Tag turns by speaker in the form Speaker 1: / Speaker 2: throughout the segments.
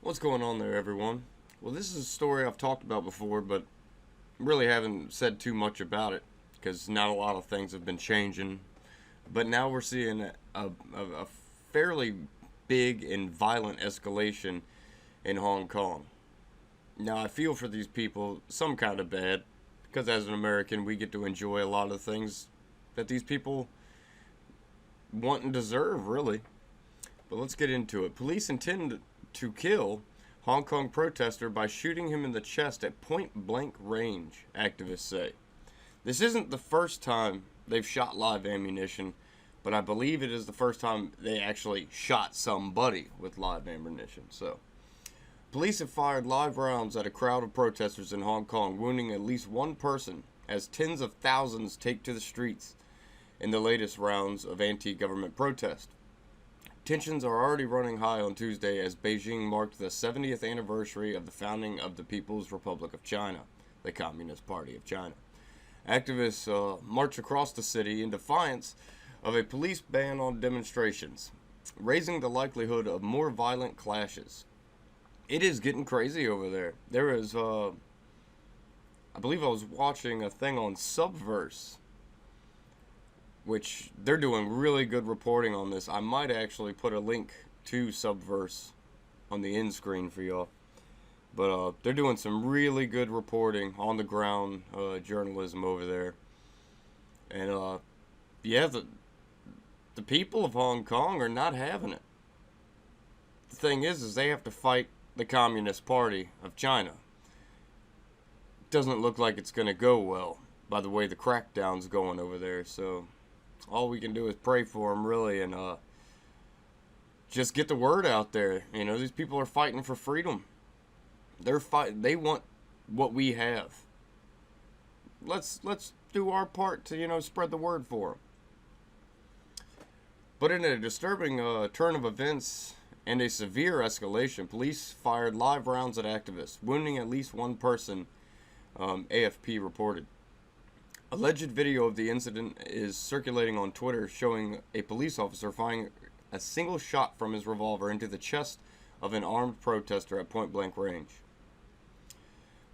Speaker 1: What's going on there, everyone? Well, this is a story I've talked about before, but really haven't said too much about it because not a lot of things have been changing. But now we're seeing a fairly big and violent escalation in Hong Kong. Now, I feel for these people some kind of bad because as an American, we get to enjoy a lot of things that these people want and deserve, really. But let's get into it. Police intend to kill Hong Kong protester by shooting him in the chest at point blank range, activists say. This isn't the first time they've shot live ammunition, but I believe it is the first time they actually shot somebody with live ammunition. So, police have fired live rounds at a crowd of protesters in Hong Kong, wounding at least one person as tens of thousands take to the streets in the latest rounds of anti-government protest. Tensions are already running high on Tuesday as Beijing marked the 70th anniversary of the founding of the People's Republic of China, the Communist Party of China. Activists march across the city in defiance of a police ban on demonstrations, raising the likelihood of more violent clashes. It is getting crazy over there. There is, I believe I was watching a thing on Subverse, which they're doing really good reporting on this. I might actually put a link to Subverse on the end screen for y'all. But they're doing some really good reporting on the ground journalism over there. And yeah, the people of Hong Kong are not having it. The thing is they have to fight the Communist Party of China. Doesn't look like it's going to go well by the way the crackdown's going over there, so all we can do is pray for them, really, and just get the word out there. You know, these people are fighting for freedom. They want what we have. Let's do our part to spread the word for them. But in a disturbing turn of events and a severe escalation, police fired live rounds at activists, wounding at least one person. AFP reported. Alleged video of the incident is circulating on Twitter, showing a police officer firing a single shot from his revolver into the chest of an armed protester at point-blank range.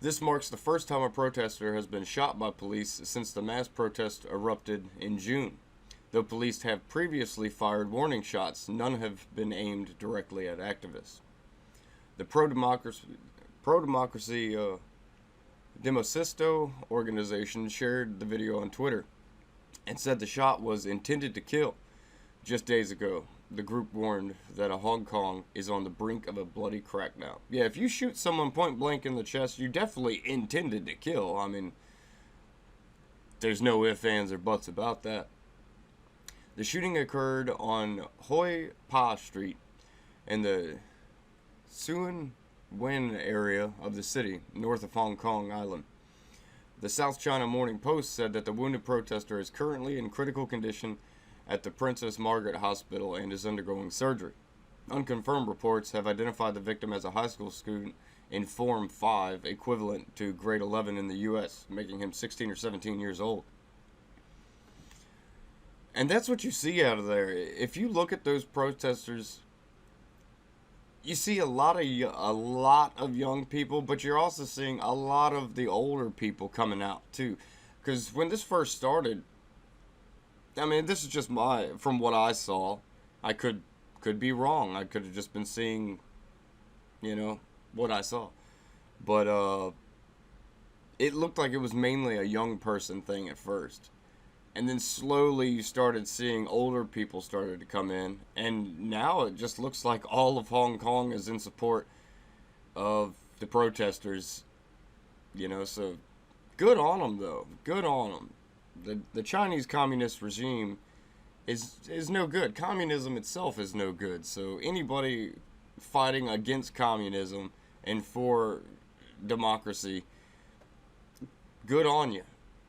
Speaker 1: This marks the first time a protester has been shot by police since the mass protest erupted in June. Though police have previously fired warning shots, none have been aimed directly at activists. The pro-democracy Demosisto organization shared the video on Twitter and said the shot was intended to kill. Just days ago, the group warned that Hong Kong is on the brink of a bloody crackdown. Yeah, if you shoot someone point blank in the chest, you definitely intended to kill. I mean, there's no ifs, ands, or buts about that. The shooting occurred on Hoi Pa Street in the Suan Wen area of the city, north of Hong Kong Island. The South China Morning Post said that the wounded protester is currently in critical condition at the Princess Margaret Hospital and is undergoing surgery. Unconfirmed reports have identified the victim as a high school student in Form 5, equivalent to grade 11 in the U.S., making him 16 or 17 years old. And that's what you see out of there. If you look at those protesters, you see a lot of young people, but you're also seeing a lot of the older people coming out too. Because when this first started, I mean, this is just from what I saw. I could be wrong. I could have just been seeing, what I saw. But it looked like it was mainly a young person thing at first. And then slowly you started seeing older people started to come in. And now it just looks like all of Hong Kong is in support of the protesters. So good on them, though. Good on them. The Chinese communist regime is no good. Communism itself is no good. So anybody fighting against communism and for democracy, good on you.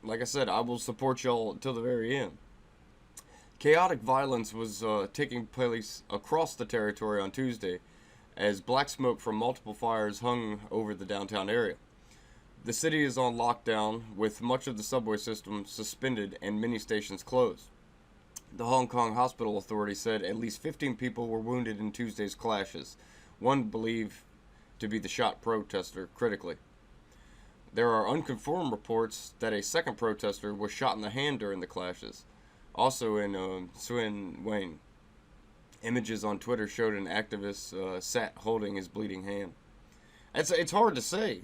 Speaker 1: Like I said, I will support y'all till the very end. Chaotic violence was taking place across the territory on Tuesday as black smoke from multiple fires hung over the downtown area. The city is on lockdown with much of the subway system suspended and many stations closed. The Hong Kong Hospital Authority said at least 15 people were wounded in Tuesday's clashes. One believed to be the shot protester critically. There are unconfirmed reports that a second protester was shot in the hand during the clashes. Also in Xuan Wayne, images on Twitter showed an activist sat holding his bleeding hand. It's hard to say.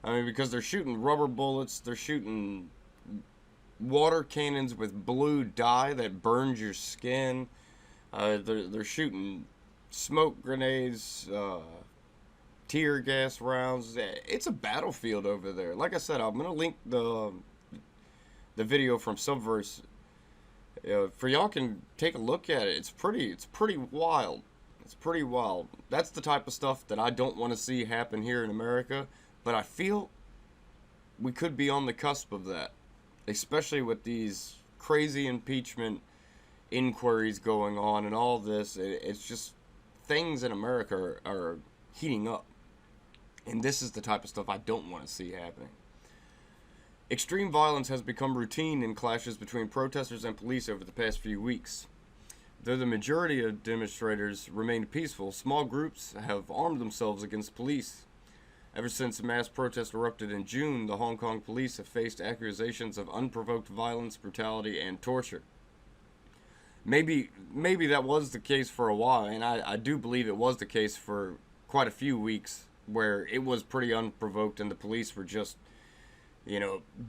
Speaker 1: I mean, because they're shooting rubber bullets, they're shooting water cannons with blue dye that burns your skin. They're shooting smoke grenades, tear gas rounds. It's a battlefield over there. Like I said, I'm gonna link the video from Subverse. For y'all can take a look at it. It's pretty wild. It's pretty wild. That's the type of stuff that I don't want to see happen here in America, but I feel we could be on the cusp of that, especially with these crazy impeachment inquiries going on and all this. It's just things in America are heating up, and this is the type of stuff I don't want to see happening. Extreme violence has become routine in clashes between protesters and police over the past few weeks. Though the majority of demonstrators remained peaceful, small groups have armed themselves against police. Ever since mass protests erupted in June, the Hong Kong police have faced accusations of unprovoked violence, brutality, and torture. Maybe that was the case for a while, and I do believe it was the case for quite a few weeks, where it was pretty unprovoked and the police were just,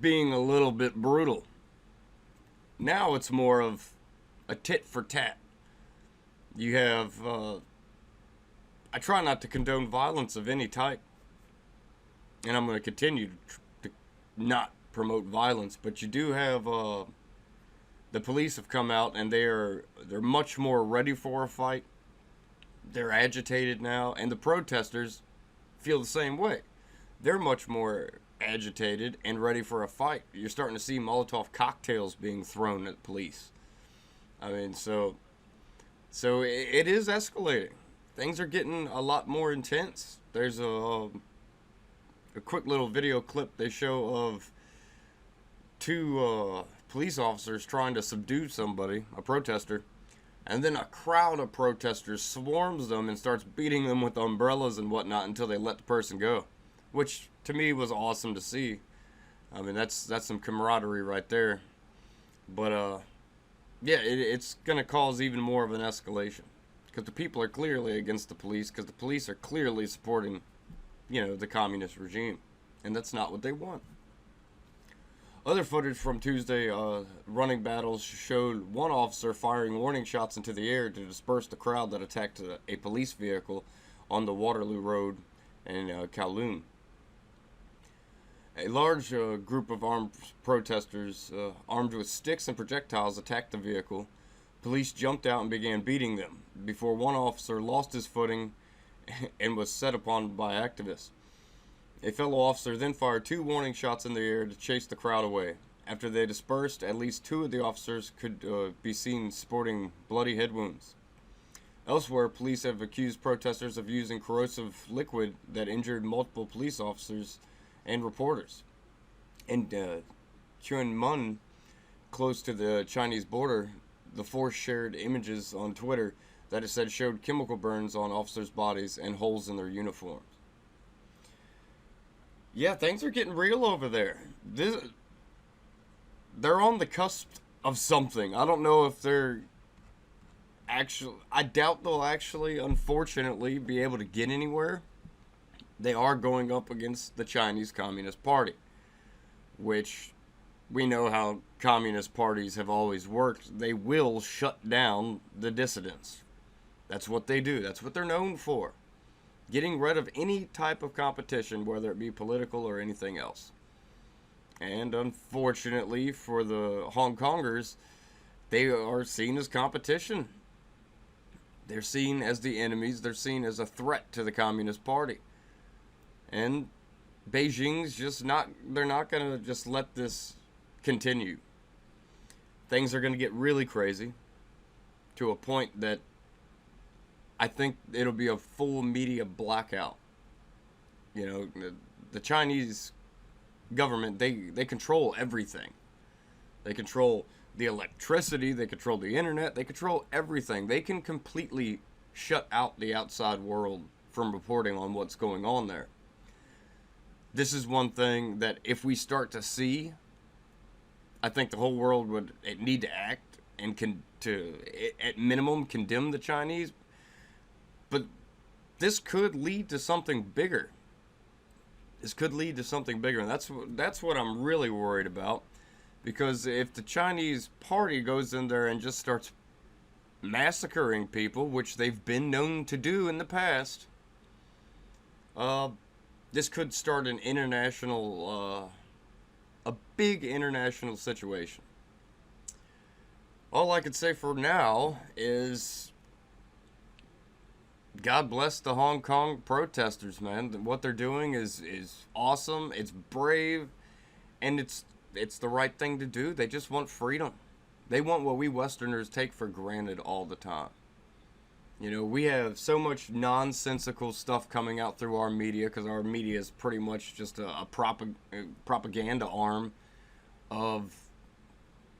Speaker 1: being a little bit brutal. Now it's more of a tit for tat. You have, I try not to condone violence of any type, and I'm going to continue to not promote violence, but you do have, the police have come out and they're much more ready for a fight. They're agitated now, and the protesters feel the same way. They're much more agitated and ready for a fight. You're starting to see Molotov cocktails being thrown at police. I mean, so it is escalating. Things are getting a lot more intense. There's a quick little video clip they show of two police officers trying to subdue somebody, a protester, and then a crowd of protesters swarms them and starts beating them with umbrellas and whatnot until they let the person go, which to me was awesome to see. I mean, that's some camaraderie right there. But yeah, it's gonna cause even more of an escalation because the people are clearly against the police, because the police are clearly supporting, the communist regime, and that's not what they want. Other footage from Tuesday running battles showed one officer firing warning shots into the air to disperse the crowd that attacked a police vehicle on the Waterloo Road in Kowloon. A large group of armed protesters, armed with sticks and projectiles, attacked the vehicle. Police jumped out and began beating them before one officer lost his footing and was set upon by activists. A fellow officer then fired 2 warning shots in the air to chase the crowd away. After they dispersed, at least 2 of the officers could be seen sporting bloody head wounds. Elsewhere, police have accused protesters of using corrosive liquid that injured multiple police officers and reporters. In Chunmun, close to the Chinese border, the force shared images on Twitter that it said showed chemical burns on officers' bodies and holes in their uniforms. Yeah, things are getting real over there. They're on the cusp of something. I don't know if they're actually... I doubt they'll actually, unfortunately, be able to get anywhere. They are going up against the Chinese Communist Party, which we know how communist parties have always worked. They will shut down the dissidents. That's what they do. That's what they're known for. Getting rid of any type of competition, whether it be political or anything else. And unfortunately for the Hong Kongers, they are seen as competition. They're seen as the enemies. They're seen as a threat to the Communist Party. And Beijing's they're not going to just let this continue. Things are going to get really crazy to a point that I think it'll be a full media blackout. The Chinese government, they control everything. They control the electricity, they control the internet, they control everything. They can completely shut out the outside world from reporting on what's going on there. This is one thing that if we start to see, I think the whole world would need to act and at minimum condemn the Chinese. But this could lead to something bigger. This could lead to something bigger, and that's what I'm really worried about. Because if the Chinese party goes in there and just starts massacring people, which they've been known to do in the past, this could start an international, a big international situation. All I could say for now is God bless the Hong Kong protesters, man. What they're doing is awesome. It's brave, and it's the right thing to do. They just want freedom. They want what we Westerners take for granted all the time. You know, we have so much nonsensical stuff coming out through our media because our media is pretty much just a propaganda arm of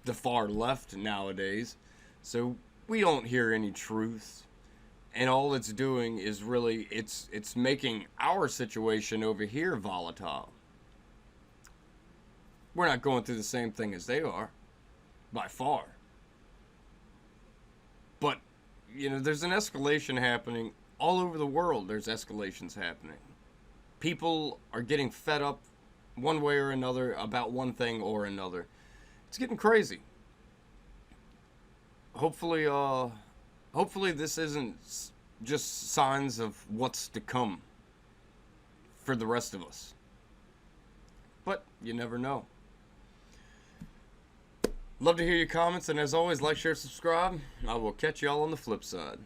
Speaker 1: the far left nowadays. So we don't hear any truth. And all it's doing is really, it's making our situation over here volatile. We're not going through the same thing as they are, by far. But, you know, there's an escalation happening all over the world. There's escalations happening. People are getting fed up one way or another about one thing or another. It's getting crazy. Hopefully this isn't just signs of what's to come for the rest of us. But you never know. Love to hear your comments, and as always, like, share, subscribe. I will catch y'all on the flip side.